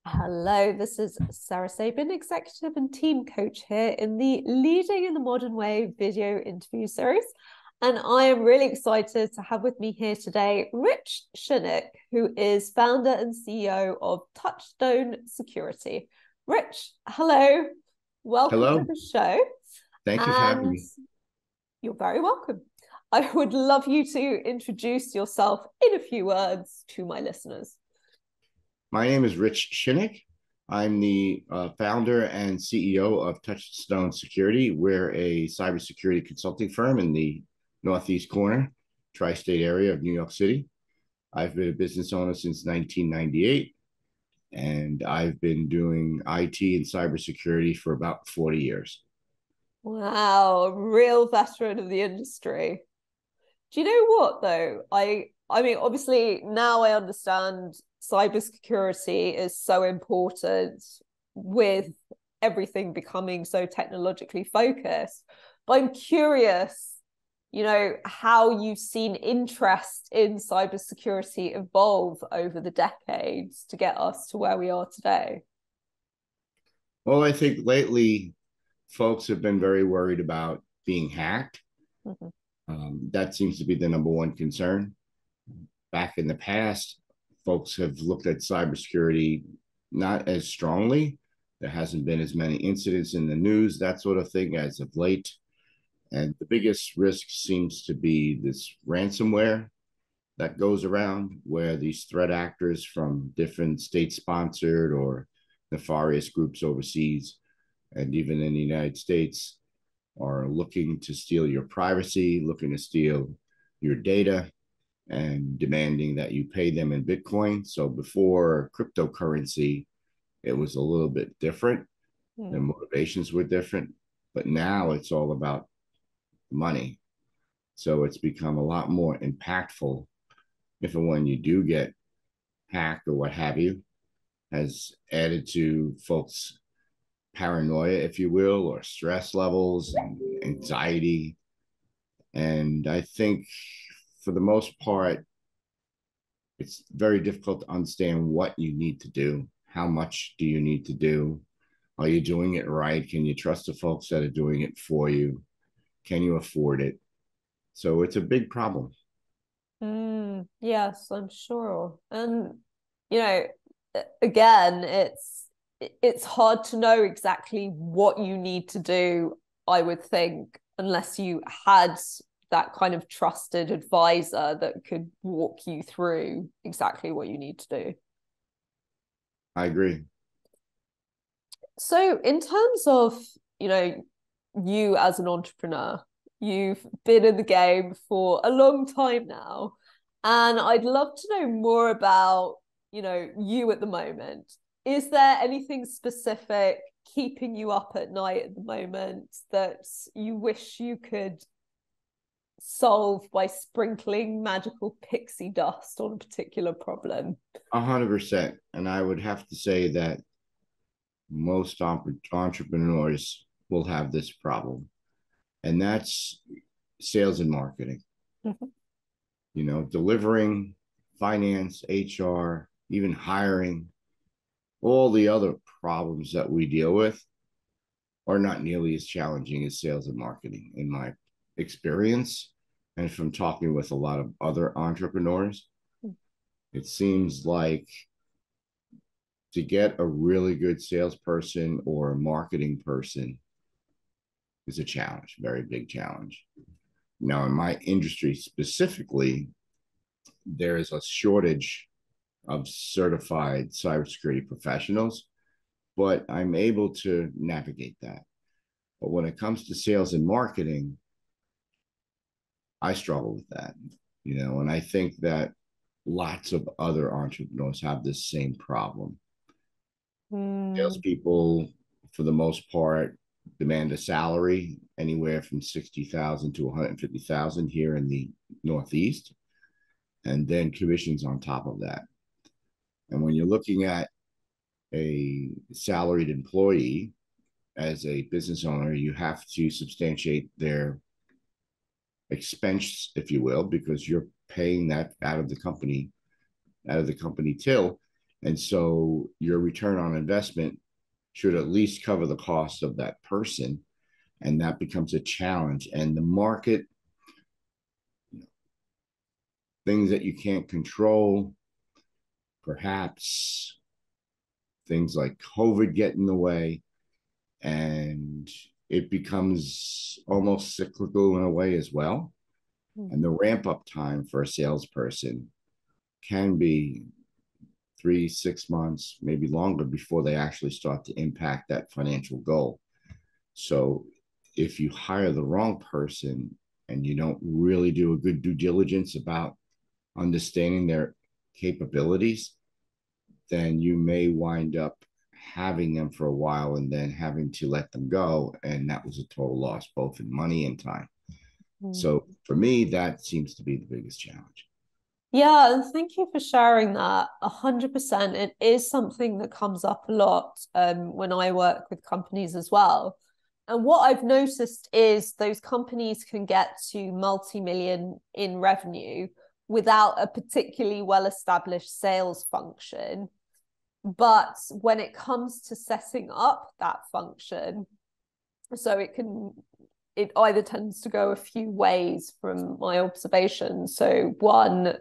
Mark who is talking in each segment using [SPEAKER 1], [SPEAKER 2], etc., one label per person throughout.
[SPEAKER 1] Hello, this is Sarah Sabin, Executive and Team Coach here in the Leading in the Modern Way video interview series. And I am really excited to have with me here today Rich Shinnick, who is founder and CEO of Touchstone Security. Rich, hello, welcome to
[SPEAKER 2] Hello.
[SPEAKER 1] the show.
[SPEAKER 2] Thank you for having
[SPEAKER 1] And
[SPEAKER 2] me.
[SPEAKER 1] you're very welcome. I would love you to introduce yourself in a few words to my listeners.
[SPEAKER 2] My name is Rich Shinnick. I'm the founder and CEO of Touchstone Security. We're a cybersecurity consulting firm in the Northeast corner, tri-state area of New York City. I've been a business owner since 1998, and I've been doing IT and cybersecurity for about 40 years.
[SPEAKER 1] Wow, real veteran of the industry. Do you know what though? I mean, obviously now I understand cybersecurity is so important with everything becoming so technologically focused. But I'm curious, how you've seen interest in cybersecurity evolve over the decades to get us to where we are today.
[SPEAKER 2] Well, I think lately folks have been very worried about being hacked.
[SPEAKER 1] Mm-hmm.
[SPEAKER 2] That seems to be the number one concern. Back in the past, folks have looked at cybersecurity not as strongly. There hasn't been as many incidents in the news, that sort of thing, as of late. And the biggest risk seems to be this ransomware that goes around, where these threat actors from different state sponsored or nefarious groups overseas and even in the United States are looking to steal your privacy, looking to steal your data, and demanding that you pay them in Bitcoin. So before cryptocurrency, it was a little bit different. The
[SPEAKER 1] Mm.
[SPEAKER 2] motivations were different, but now it's all about money. So it's become a lot more impactful if and when you do get hacked or what have you, has added to folks' paranoia, if you will, or stress levels and anxiety. And I think for the most part, it's very difficult to understand what you need to do. How much do you need to do? Are you doing it right? Can you trust the folks that are doing it for you? Can you afford it? So it's a big problem.
[SPEAKER 1] Yes, I'm sure. And you know, again, it's hard to know exactly what you need to do, I would think, unless you had that kind of trusted advisor that could walk you through exactly what you need to do.
[SPEAKER 2] I agree.
[SPEAKER 1] So, in terms of, you know, you as an entrepreneur, you've been in the game for a long time now. And I'd love to know more about, you at the moment. Is there anything specific keeping you up at night at the moment that you wish you could solve by sprinkling magical pixie dust on a particular problem?
[SPEAKER 2] 100%. And I would have to say that most entrepreneurs will have this problem, and that's sales and marketing.
[SPEAKER 1] Mhm.
[SPEAKER 2] Delivering finance, HR, even hiring, all the other problems that we deal with are not nearly as challenging as sales and marketing, in my experience. And from talking with a lot of other entrepreneurs, it seems like to get a really good salesperson or a marketing person is a challenge, very big challenge. Now, in my industry specifically, there is a shortage of certified cybersecurity professionals, but I'm able to navigate that. But when it comes to sales and marketing, I struggle with that, and I think that lots of other entrepreneurs have this same problem.
[SPEAKER 1] Mm.
[SPEAKER 2] Salespeople, for the most part, demand a salary anywhere from 60,000 to 150,000 here in the Northeast, and then commissions on top of that. And when you're looking at a salaried employee as a business owner, you have to substantiate their expense, if you will, because you're paying that out of the company till. And so your return on investment should at least cover the cost of that person. And that becomes a challenge. And the market, things that you can't control, perhaps things like COVID get in the way, and it becomes almost cyclical in a way as well. And the ramp up time for a salesperson can be 3, 6 months, maybe longer before they actually start to impact that financial goal. So if you hire the wrong person and you don't really do a good due diligence about understanding their capabilities, then you may wind up having them for a while and then having to let them go. And that was a total loss, both in money and time. So for me, that seems to be the biggest challenge.
[SPEAKER 1] Yeah, and thank you for sharing that. 100%. It is something that comes up a lot when I work with companies as well. And what I've noticed is those companies can get to multi-million in revenue without a particularly well-established sales function. But when it comes to setting up that function, so it either tends to go a few ways from my observation. So one,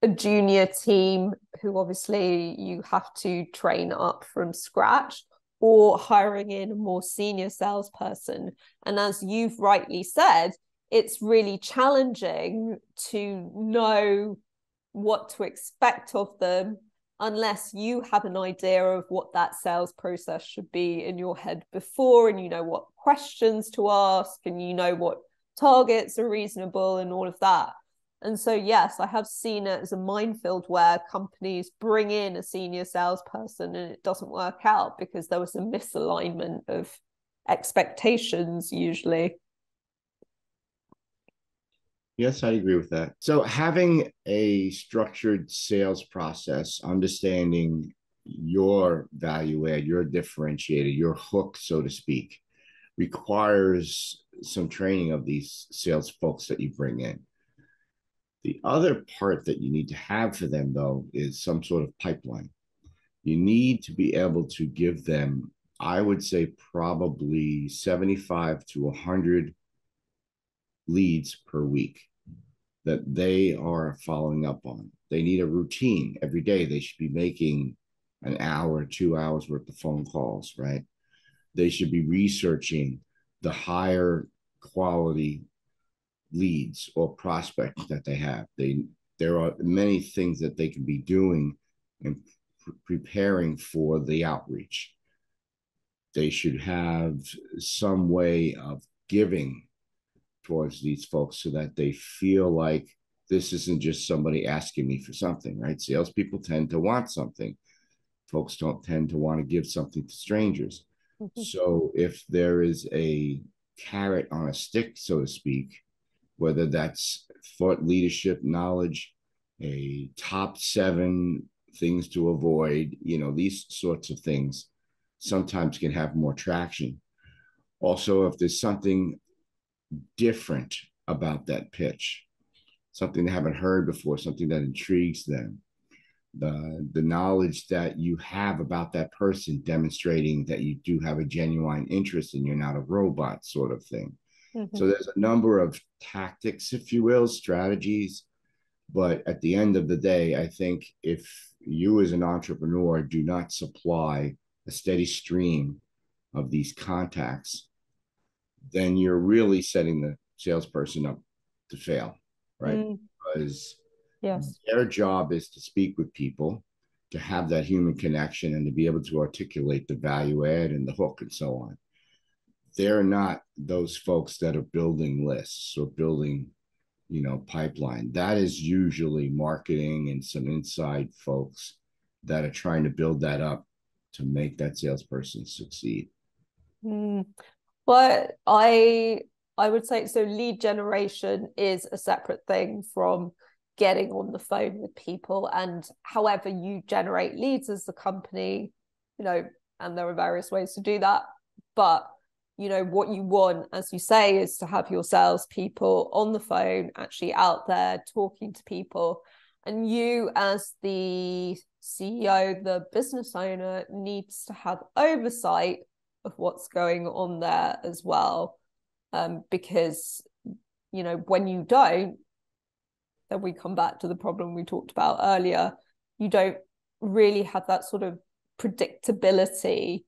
[SPEAKER 1] a junior team who obviously you have to train up from scratch, or hiring in a more senior salesperson. And as you've rightly said, it's really challenging to know what to expect of them unless you have an idea of what that sales process should be in your head before, and you know what questions to ask, and you know what targets are reasonable and all of that. And so, yes, I have seen it as a minefield where companies bring in a senior salesperson and it doesn't work out because there was a misalignment of expectations usually.
[SPEAKER 2] Yes, I agree with that. So having a structured sales process, understanding your value add, your differentiator, your hook, so to speak, requires some training of these sales folks that you bring in. The other part that you need to have for them, though, is some sort of pipeline. You need to be able to give them, I would say, probably 75 to 100 leads per week that they are following up on. They need a routine every day. They should be making an hour, 2 hours worth of phone calls, right? They should be researching the higher quality leads or prospects that they have. There are many things that they can be doing and preparing for the outreach. They should have some way of giving towards these folks so that they feel like this isn't just somebody asking me for something, right? Salespeople tend to want something. Folks don't tend to want to give something to strangers. So if there is a carrot on a stick, so to speak, whether that's thought leadership knowledge, a top 7 things to avoid, these sorts of things sometimes can have more traction. Also, if there's something different about that pitch, something they haven't heard before, something that intrigues them, the knowledge that you have about that person demonstrating that you do have a genuine interest and you're not a robot, sort of thing. So there's a number of tactics, if you will, strategies. But at the end of the day, I think if you as an entrepreneur do not supply a steady stream of these contacts, then you're really setting the salesperson up to fail, right? Because
[SPEAKER 1] Yes.
[SPEAKER 2] their job is to speak with people, to have that human connection, and to be able to articulate the value add and the hook and so on. They're not those folks that are building lists or building, pipeline. That is usually marketing and some inside folks that are trying to build that up to make that salesperson succeed.
[SPEAKER 1] But I would say so lead generation is a separate thing from getting on the phone with people, and however you generate leads as a company, and there are various ways to do that. But what you want, as you say, is to have your salespeople on the phone, actually out there talking to people. And you, as the CEO, the business owner, needs to have oversight of what's going on there as well. Because, you know, when you don't, then we come back to the problem we talked about earlier. You don't really have that sort of predictability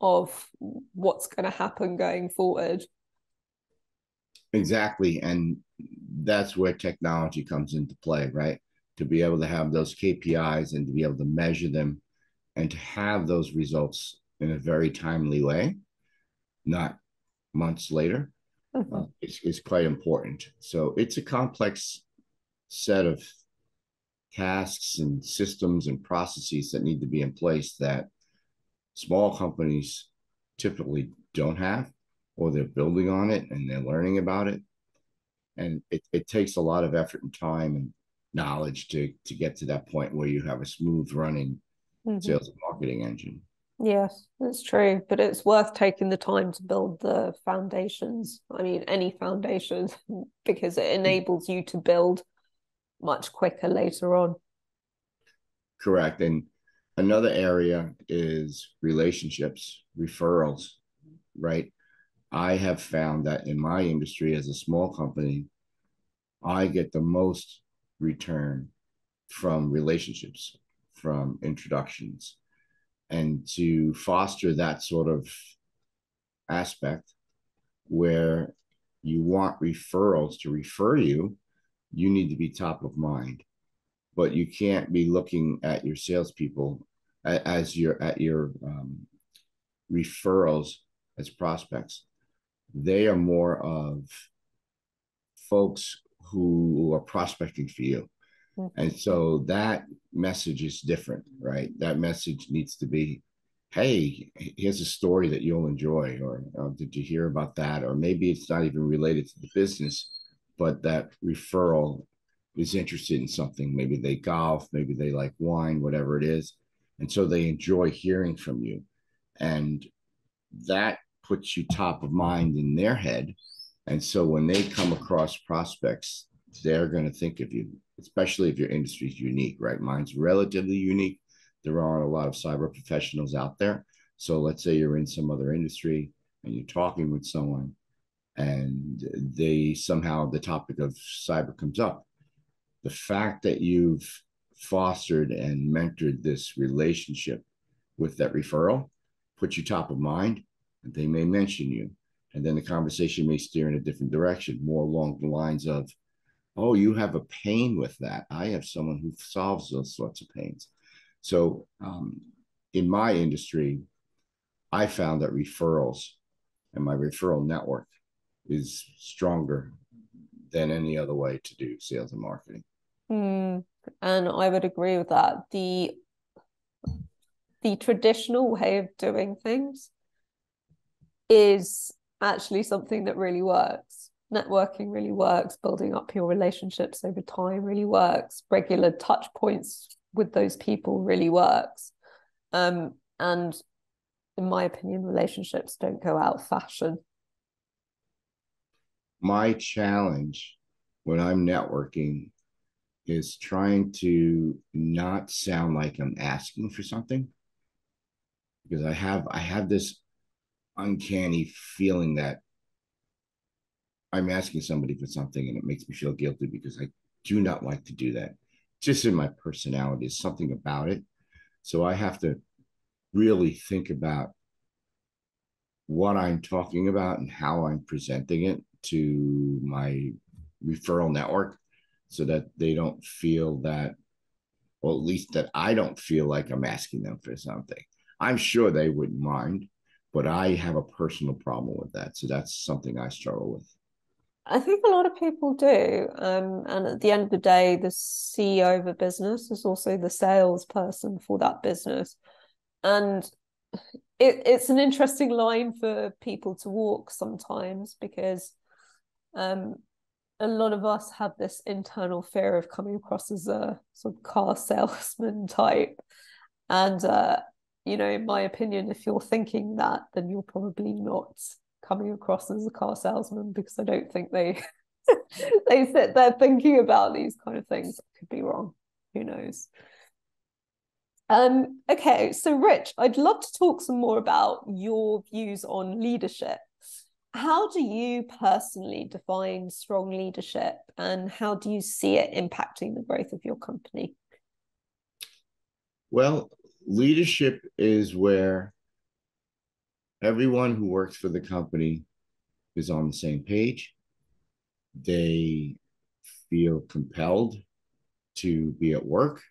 [SPEAKER 1] of what's going to happen going forward.
[SPEAKER 2] Exactly. And that's where technology comes into play, right? To be able to have those KPIs and to be able to measure them and to have those results in a very timely way, not months later,
[SPEAKER 1] Mm-hmm.
[SPEAKER 2] is quite important. So it's a complex set of tasks and systems and processes that need to be in place that small companies typically don't have, or they're building on it and they're learning about it. And it takes a lot of effort and time and knowledge to get to that point where you have a smooth running
[SPEAKER 1] Mm-hmm.
[SPEAKER 2] sales and marketing engine.
[SPEAKER 1] Yes, that's true. But it's worth taking the time to build the foundations. I mean, any foundations, because it enables you to build much quicker later on.
[SPEAKER 2] Correct. And another area is relationships, referrals, right? I have found that in my industry as a small company, I get the most return from relationships, from introductions. And to foster that sort of aspect where you want referrals to refer you, you need to be top of mind. But you can't be looking at your salespeople as your referrals as prospects. They are more of folks who are prospecting for you.
[SPEAKER 1] Mm-hmm.
[SPEAKER 2] And so that message is different, right? That message needs to be, hey, here's a story that you'll enjoy, or did you hear about that? Or maybe it's not even related to the business, but that referral is interested in something. Maybe they golf, maybe they like wine, whatever it is. And so they enjoy hearing from you. And that puts you top of mind in their head. And so when they come across prospects, they're going to think of you, especially if your industry is unique, right? Mine's relatively unique. There aren't a lot of cyber professionals out there. So let's say you're in some other industry and you're talking with someone and they somehow the topic of cyber comes up. The fact that you've fostered and mentored this relationship with that referral puts you top of mind, and they may mention you. And then the conversation may steer in a different direction, more along the lines of, oh, you have a pain with that. I have someone who solves those sorts of pains. So in my industry, I found that referrals and my referral network is stronger than any other way to do sales and marketing.
[SPEAKER 1] Mm. And I would agree with that. The traditional way of doing things is actually something that really works. Networking really works. Building up your relationships over time really works. Regular touch points with those people really works. And in my opinion, relationships don't go out of fashion.
[SPEAKER 2] My challenge when I'm networking is trying to not sound like I'm asking for something, because I have this uncanny feeling that I'm asking somebody for something and it makes me feel guilty because I do not like to do that. Just in my personality, is something about it. So I have to really think about what I'm talking about and how I'm presenting it to my referral network so that they don't feel that, or at least that I don't feel like I'm asking them for something. I'm sure they wouldn't mind, but I have a personal problem with that. So that's something I struggle with.
[SPEAKER 1] I think a lot of people do. And at the end of the day, the CEO of a business is also the salesperson for that business. And it's an interesting line for people to walk sometimes because um, a lot of us have this internal fear of coming across as a sort of car salesman type. And, you know, in my opinion, if you're thinking that, then you're probably not coming across as a car salesman because I don't think they they sit there thinking about these kind of things. I could be wrong. Who knows? Okay, so Rich, I'd love to talk some more about your views on leadership. How do you personally define strong leadership, and how do you see it impacting the growth of your company?
[SPEAKER 2] Well, leadership is where everyone who works for the company is on the same page. They feel compelled to be at work.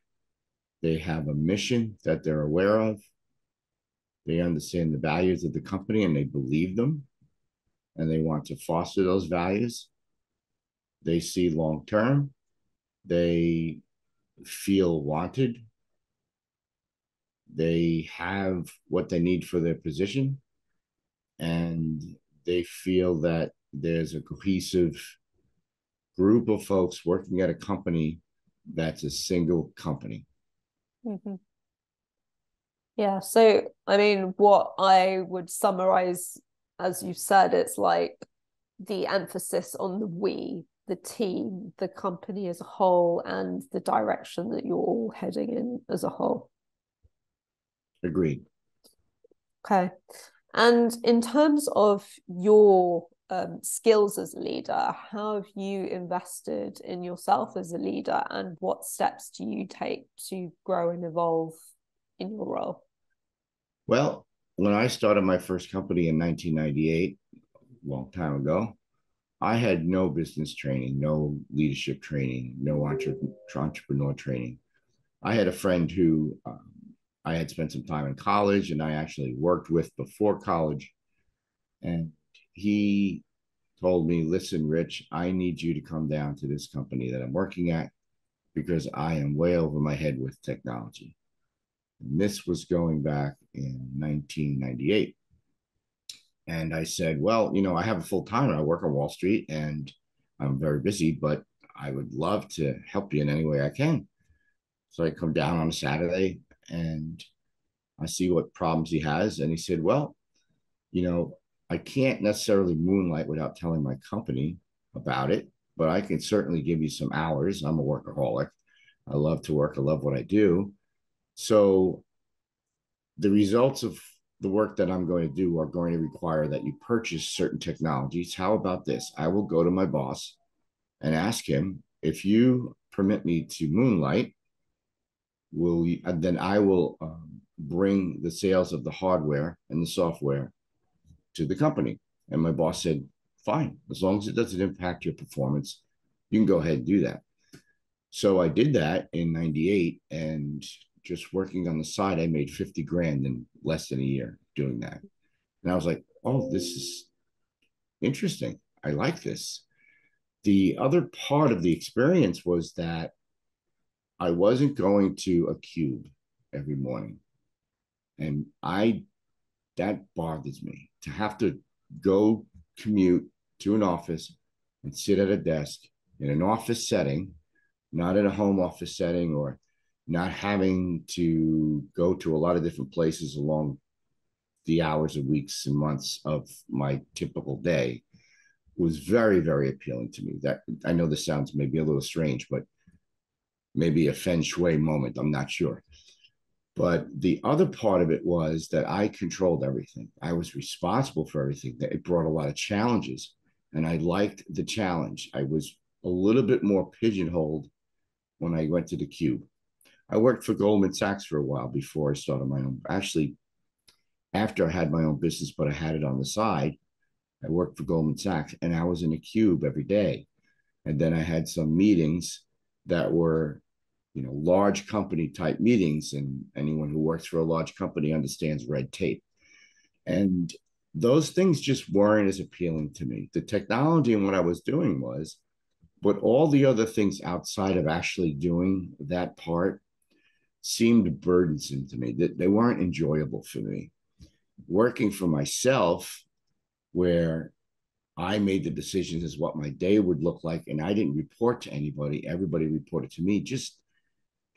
[SPEAKER 2] They have a mission that they're aware of. They understand the values of the company and they believe them, and they want to foster those values. They see long term. They feel wanted. They have what they need for their position, and they feel that there's a cohesive group of folks working at a company that's a single company.
[SPEAKER 1] Mm-hmm. Yeah. So, I mean, what I would summarize, as you said, it's like the emphasis on the we, the team, the company as a whole, and the direction that you're all heading in as a whole.
[SPEAKER 2] Agreed.
[SPEAKER 1] Okay. And in terms of your skills as a leader, how have you invested in yourself as a leader, and what steps do you take to grow and evolve in your role?
[SPEAKER 2] Well, when I started my first company in 1998, a long time ago, I had no business training, no leadership training, no entrepreneur training. I had a friend who I had spent some time in college and I actually worked with before college. And he told me, listen, Rich, I need you to come down to this company that I'm working at because I am way over my head with technology. And this was going back in 1998. And I said, well, I have a full time. I work on Wall Street and I'm very busy, but I would love to help you in any way I can. So I come down on a Saturday and I see what problems he has. And he said, well, you know, I can't necessarily moonlight without telling my company about it, but I can certainly give you some hours. I'm a workaholic. I love to work. I love what I do. So the results of the work that I'm going to do are going to require that you purchase certain technologies. How about this? I will go to my boss and ask him if you permit me to moonlight, will you, then I will bring the sales of the hardware and the software to the company. And my boss said, fine, as long as it doesn't impact your performance, you can go ahead and do that. So I did that in 98 and just working on the side, I made 50 grand in less than a year doing that. And I was like, oh, this is interesting. I like this. The other part of the experience was that I wasn't going to a cube every morning. And that bothers me to have to go commute to an office and sit at a desk in an office setting, not in a home office setting, or not having to go to a lot of different places along the hours and weeks and months of my typical day was very, very appealing to me. That I know this sounds maybe a little strange, but maybe a feng shui moment. I'm not sure. But the other part of it was that I controlled everything. I was responsible for everything. It brought a lot of challenges, and I liked the challenge. I was a little bit more pigeonholed when I went to the cube. I worked for Goldman Sachs for a while before I started my own. Actually, after I had my own business, but I had it on the side, I worked for Goldman Sachs, and I was in a cube every day. And then I had some meetings that were large company type meetings, and anyone who works for a large company understands red tape. And those things just weren't as appealing to me. The technology and what I was doing was, but all the other things outside of actually doing that part seemed burdensome to me, that they weren't enjoyable for me. Working for myself, where I made the decisions as what my day would look like, and I didn't report to anybody, everybody reported to me, just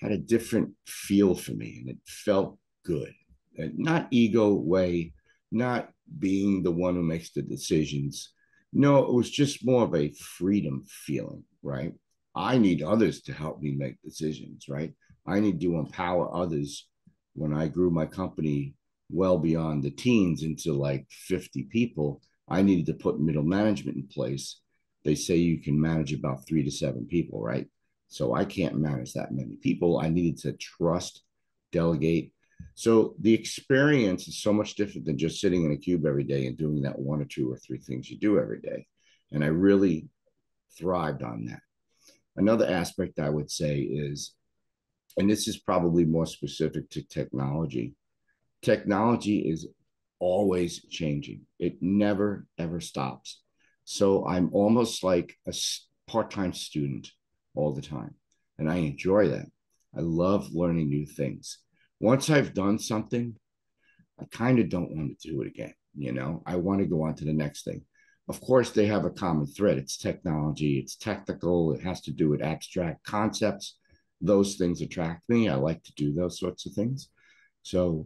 [SPEAKER 2] had a different feel for me, and it felt good. And not ego way, not being the one who makes the decisions. No, it was just more of a freedom feeling, right? I need others to help me make decisions, right? I need to empower others. When I grew my company well beyond the teens into like 50 people, I needed to put middle management in place. They say you can manage about 3 to 7 people, right? So I can't manage that many people. I needed to trust, delegate. So the experience is so much different than just sitting in a cube every day and doing that one or two or three things you do every day. And I really thrived on that. Another aspect I would say is, and this is probably more specific to technology, technology is always changing. It never, ever stops. So I'm almost like a part time student all the time. And I enjoy that. I love learning new things. Once I've done something, I kind of don't want to do it again. I want to go on to the next thing. Of course, they have a common thread. It's technology, it's technical, it has to do with abstract concepts. Those things attract me. I like to do those sorts of things. So,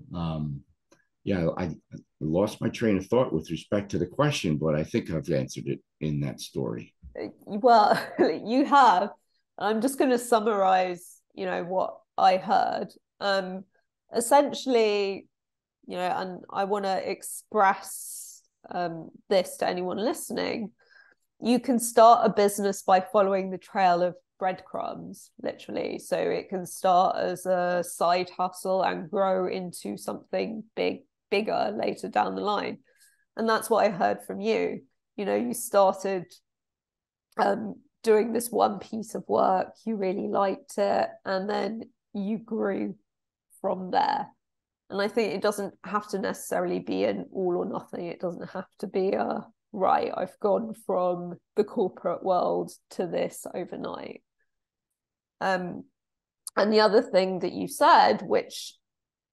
[SPEAKER 2] yeah, I lost my train of thought with respect to the question, but I think I've answered it in that story.
[SPEAKER 1] Well, you have. I'm just going to summarize, what I heard. Essentially, and I want to express this to anyone listening. You can start a business by following the trail of breadcrumbs, literally. So it can start as a side hustle and grow into something bigger later down the line. And that's what I heard from you. You started doing this one piece of work, you really liked it, and then you grew from there. And I think it doesn't have to necessarily be an all or nothing. It doesn't have to be a right, I've gone from the corporate world to this overnight. And the other thing that you said, which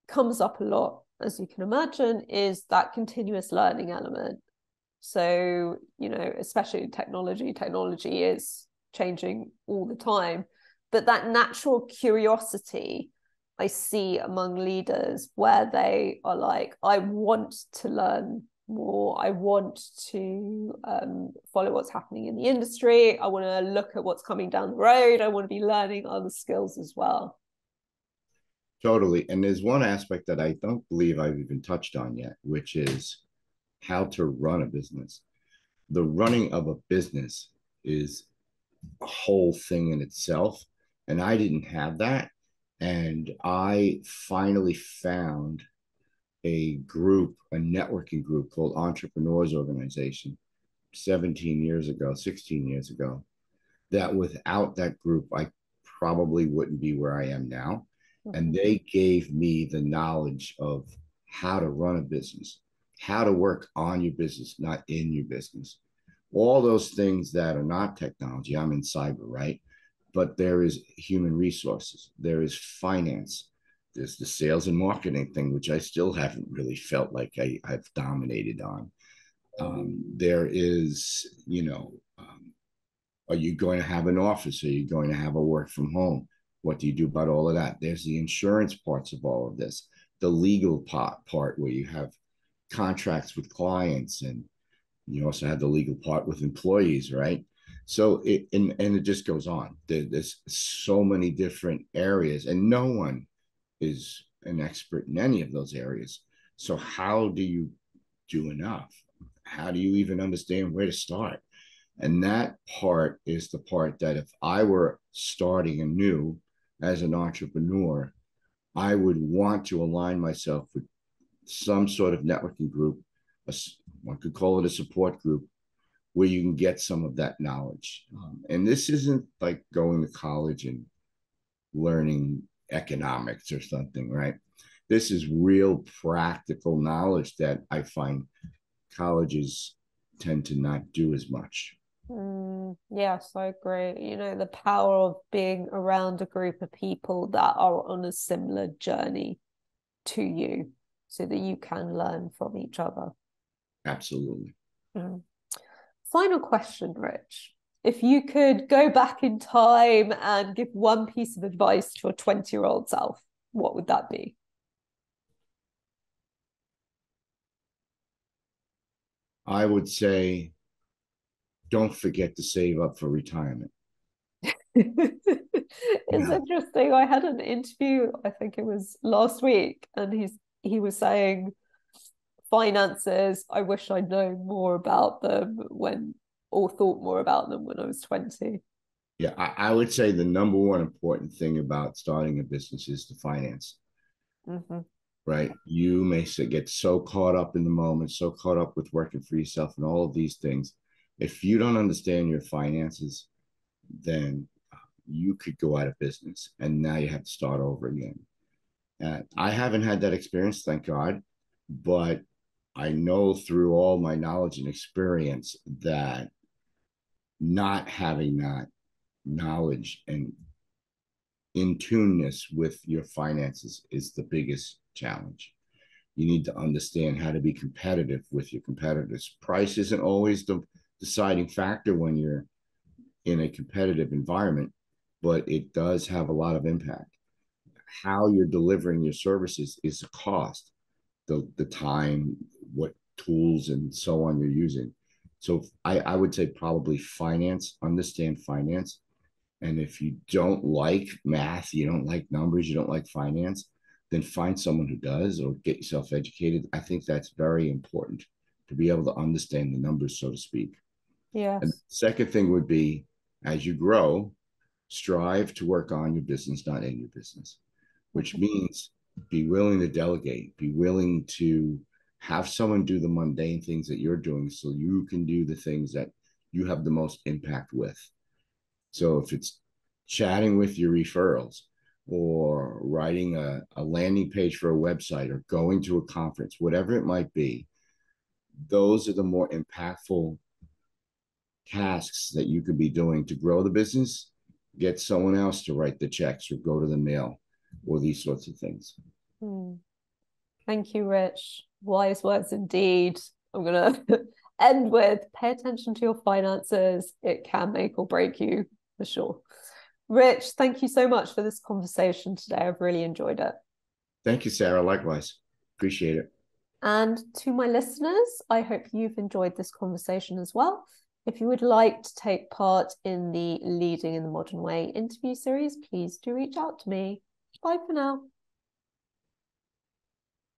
[SPEAKER 1] comes up a lot, as you can imagine, is that continuous learning element. So, especially technology is changing all the time. But that natural curiosity I see among leaders where they are like, I want to learn more. I want to follow what's happening in the industry. I want to look at what's coming down the road. I want to be learning other skills as well.
[SPEAKER 2] Totally. And there's one aspect that I don't believe I've even touched on yet, which is how to run a business. The running of a business is a whole thing in itself. And I didn't have that. And I finally found a group, a networking group called Entrepreneurs Organization 17 years ago, 16 years ago, that without that group, I probably wouldn't be where I am now. And they gave me the knowledge of how to run a business, how to work on your business, not in your business. All those things that are not technology. I'm in cyber, right? But there is human resources, there is finance, there's the sales and marketing thing, which I still haven't really felt like I've dominated on. There is, are you going to have an office? Are you going to have a work from home? What do you do about all of that? There's the insurance parts of all of this, the legal part where you have contracts with clients, and you also have the legal part with employees, right? So and it just goes on. There's so many different areas, and no one is an expert in any of those areas. So how do you do enough? How do you even understand where to start? And that part is the part that if I were starting anew as an entrepreneur, I would want to align myself with some sort of networking group. One could call it a support group where you can get some of that knowledge. And this isn't like going to college and learning economics or something, right? This is real practical knowledge that I find colleges tend to not do as much.
[SPEAKER 1] Yes, I agree. The power of being around a group of people that are on a similar journey to you so that you can learn from each other.
[SPEAKER 2] Absolutely.
[SPEAKER 1] Mm. Final question, Rich. If you could go back in time and give one piece of advice to your 20-year-old self, what would that be?
[SPEAKER 2] I would say don't forget to save up for retirement.
[SPEAKER 1] It's
[SPEAKER 2] Yeah.
[SPEAKER 1] interesting. I had an interview, I think it was last week, and he was saying finances, I wish I'd known more about them when or thought more about them when I was 20.
[SPEAKER 2] Yeah, I would say the number one important thing about starting a business is the finance,
[SPEAKER 1] Mm-hmm.
[SPEAKER 2] right? You may get so caught up in the moment, so caught up with working for yourself and all of these things. If you don't understand your finances, then you could go out of business and now you have to start over again. I haven't had that experience, thank God, but I know through all my knowledge and experience that not having that knowledge and in tuneness with your finances is the biggest challenge. You need to understand how to be competitive with your competitors. Price isn't always the deciding factor when you're in a competitive environment, but it does have a lot of impact. How you're delivering your services is a cost, the time, what tools and so on you're using. So I would say probably finance, understand finance. And if you don't like math, you don't like numbers, you don't like finance, then find someone who does or get yourself educated. I think that's very important to be able to understand the numbers, so to speak. And the
[SPEAKER 1] Yes.
[SPEAKER 2] second thing would be as you grow, strive to work on your business, not in your business, which
[SPEAKER 1] Mm-hmm.
[SPEAKER 2] means be willing to delegate, be willing to have someone do the mundane things that you're doing so you can do the things that you have the most impact with. So if it's chatting with your referrals or writing a landing page for a website or going to a conference, whatever it might be, those are the more impactful tasks that you could be doing to grow the business. Get someone else to write the checks or go to the mail or these sorts of things.
[SPEAKER 1] Hmm. Thank you, Rich. Wise words indeed. I'm gonna end with pay attention to your finances. It can make or break you for sure. Rich, thank you so much for this conversation today. I've really enjoyed it.
[SPEAKER 2] Thank you, Sarah. Likewise. Appreciate it.
[SPEAKER 1] And to my listeners, I hope you've enjoyed this conversation as well. If you would like to take part in the Leading in the Modern Way interview series, please do reach out to me. Bye for now.